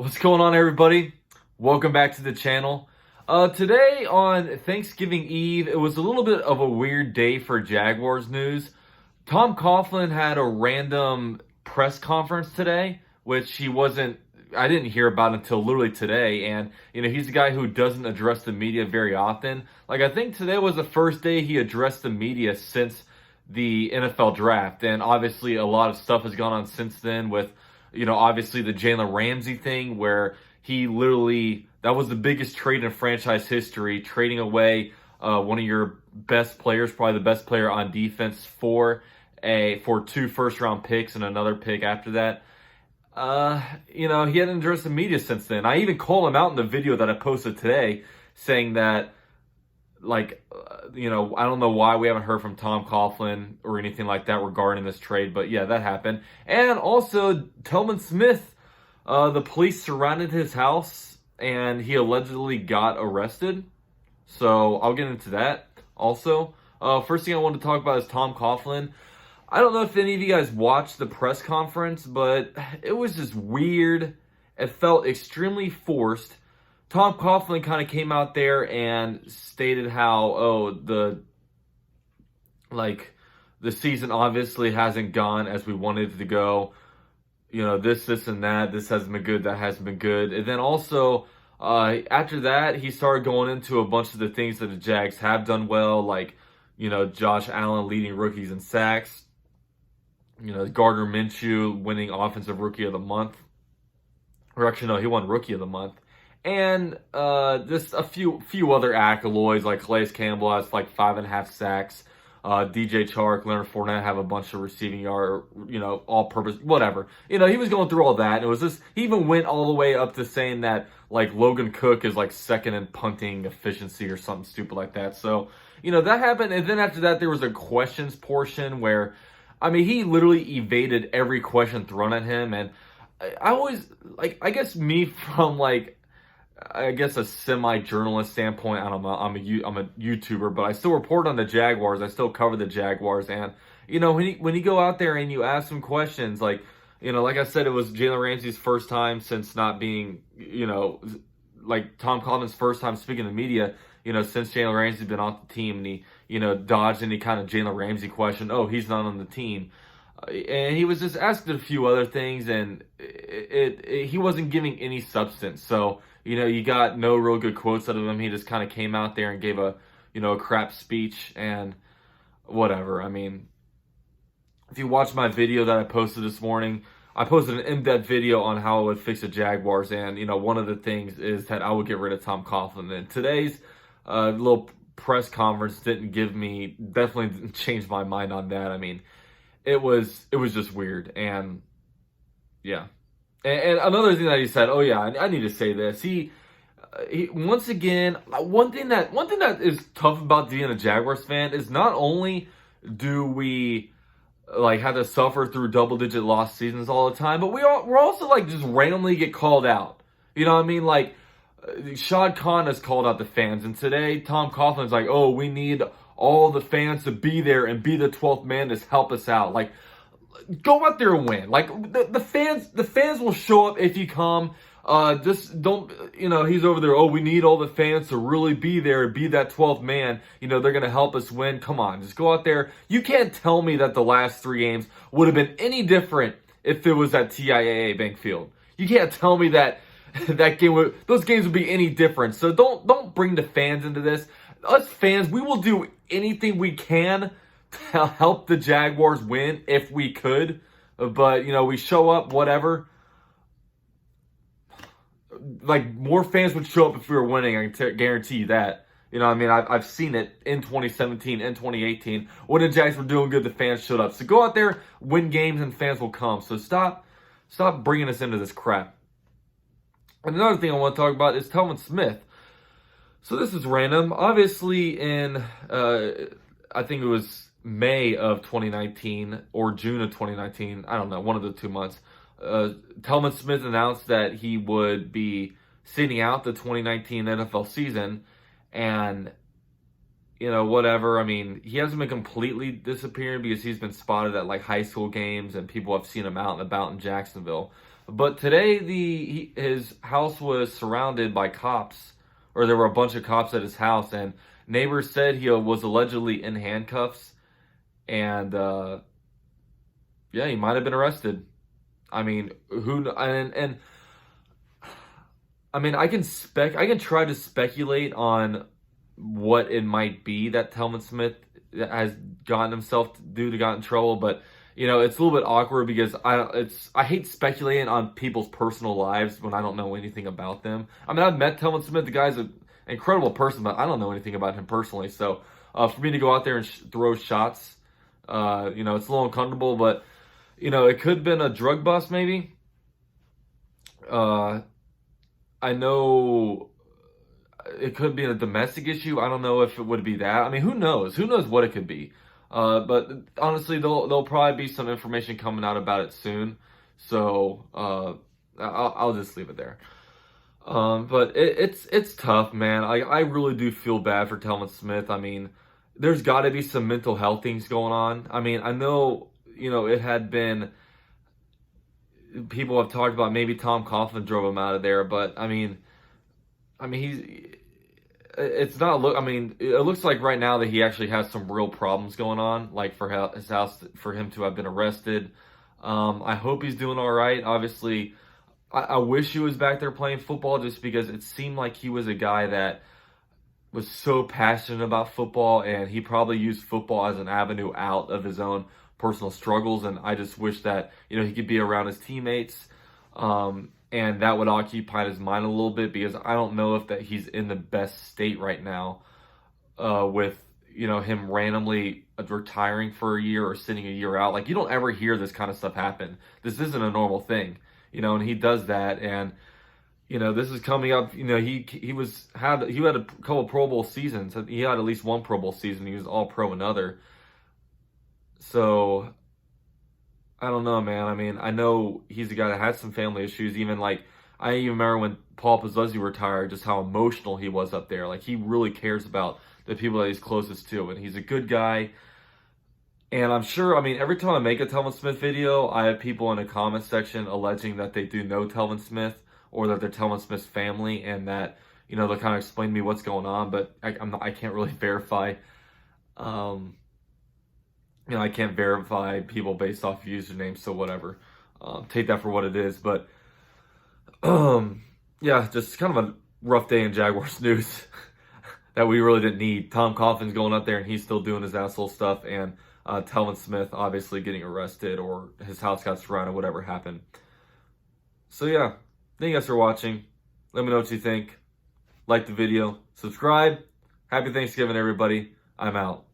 What's going on, everybody? Welcome back to the channel. Today on Thanksgiving Eve, it was a little bit of a weird day for Jaguars news. Tom Coughlin had a random press conference today, which I didn't hear about until literally today. And, he's a guy who doesn't address the media very often. I think today was the first day he addressed the media since the NFL draft. And obviously a lot of stuff has gone on since then with obviously the Jalen Ramsey thing where that was the biggest trade in franchise history, trading away one of your best players, probably the best player on defense for two first-round picks and another pick after that. He hadn't addressed the media since then. I even called him out in the video that I posted today saying that, I don't know why we haven't heard from Tom Coughlin or anything like that regarding this trade, but yeah, that happened. And also, Telvin Smith, the police surrounded his house and he allegedly got arrested. So I'll get into that also. First thing I want to talk about is Tom Coughlin. I don't know if any of you guys watched the press conference, but it was just weird. It felt extremely forced. Tom Coughlin kind of came out there and stated how, the season obviously hasn't gone as we wanted it to go. This and that. This hasn't been good. That hasn't been good. And then also, after that, he started going into a bunch of the things that the Jags have done well, Josh Allen leading rookies in sacks. Gardner Minshew winning Offensive Rookie of the Month. Or actually, no, he won Rookie of the Month. And just a few other accolades, like Calais Campbell has 5.5 sacks. DJ Chark, Leonard Fournette have a bunch of receiving yard, all-purpose, whatever. He was going through all that. And it was just, he even went all the way up to saying that, Logan Cook is, second in punting efficiency or something stupid like that. So, that happened. And then after that, there was a questions portion where, he literally evaded every question thrown at him. And I always, I guess me from, a semi-journalist standpoint, I don't know, I'm a YouTuber, but I still report on the Jaguars. I still cover the Jaguars. And, when you go out there and you ask some questions, like I said, it was Jalen Ramsey's first time since not being, Tom Coughlin's first time speaking to the media, since Jalen Ramsey's been off the team, and he, dodged any kind of Jalen Ramsey question. Oh, he's not on the team. And he was just asked a few other things, and he wasn't giving any substance. So, you got no real good quotes out of him. He just kind of came out there and gave a crap speech and whatever. If you watch my video that I posted this morning, I posted an in-depth video on how I would fix the Jaguars. And, one of the things is that I would get rid of Tom Coughlin. And today's little press conference definitely didn't change my mind on that. It was just weird. And yeah. And another thing that he said, I need to say this. He once again, one thing that is tough about being a Jaguars fan is not only do we have to suffer through double-digit loss seasons all the time, but we're also just randomly get called out. Shad Khan has called out the fans, and today Tom Coughlin's we need all the fans to be there and be the 12th man to help us out. Go out there and win. The fans will show up if you come. Just don't, he's over there. Oh, we need all the fans to really be there and be that 12th man. They're going to help us win. Come on, just go out there. You can't tell me that the last 3 games would have been any different if it was at TIAA Bank Field. You can't tell me that those games would be any different. So don't bring the fans into this. Us fans, we will do anything we can to help the Jaguars win if we could. But, we show up, whatever. More fans would show up if we were winning. I can guarantee you that. I've seen it in 2017 and 2018. When the Jags were doing good, the fans showed up. So go out there, win games, and fans will come. So stop bringing us into this crap. And another thing I want to talk about is Telvin Smith. So this is random. Obviously in, I think it was May of 2019 or June of 2019. I don't know, one of the 2 months. Telvin Smith announced that he would be sitting out the 2019 NFL season. And, whatever. He hasn't been completely disappearing because he's been spotted at high school games and people have seen him out and about in Jacksonville. But today, his house was surrounded by cops, or there were a bunch of cops at his house, and neighbors said he was allegedly in handcuffs, and yeah, he might have been arrested. I mean, and I mean, I can try to speculate on what it might be that Telvin Smith has gotten himself to do to got in trouble, but it's a little bit awkward because I hate speculating on people's personal lives when I don't know anything about them. I mean, I've met Telvin Smith, the guy's an incredible person, but I don't know anything about him personally. So for me to go out there and throw shots, it's a little uncomfortable, but it could have been a drug bust maybe. I know it could be a domestic issue. I don't know if it would be that. I mean, who knows? Who knows what it could be? But honestly, there'll probably be some information coming out about it soon. So I'll just leave it there. But it's tough, man. I really do feel bad for Telvin Smith. I mean, there's got to be some mental health things going on. I mean, I know it had been. People have talked about maybe Tom Coughlin drove him out of there, but he's. It's not look. I mean, it looks like right now that he actually has some real problems going on, like for his house, for him to have been arrested. I hope he's doing all right. Obviously, I wish he was back there playing football, just because it seemed like he was a guy that was so passionate about football, and he probably used football as an avenue out of his own personal struggles. And I just wish that he could be around his teammates, and that would occupy his mind a little bit, because I don't know if that he's in the best state right now, with him randomly retiring for a year or sitting a year out. Like, you don't ever hear this kind of stuff happen. This isn't a normal thing, and he does that. And this is coming up. He had a couple Pro Bowl seasons. He had at least one Pro Bowl season. He was All Pro another. So I don't know, man. I mean, I know he's a guy that had some family issues. Even like, I even remember when Paul Pezzuzzi retired, just how emotional he was up there. Like, he really cares about the people that he's closest to, and he's a good guy. And I'm sure, I mean, every time I make a Telvin Smith video, I have people in the comment section alleging that they do know Telvin Smith, or that they're Telvin Smith's family, and that they'll kind of explain to me what's going on. But I can't really verify. I can't verify people based off usernames, so whatever. Take that for what it is. But yeah, just kind of a rough day in Jaguars news that we really didn't need. Tom Coughlin's going up there and he's still doing his asshole stuff, and Telvin Smith obviously getting arrested, or his house got surrounded, whatever happened. So yeah, thank you guys for watching. Let me know what you think. Like the video, subscribe. Happy Thanksgiving, everybody. I'm out.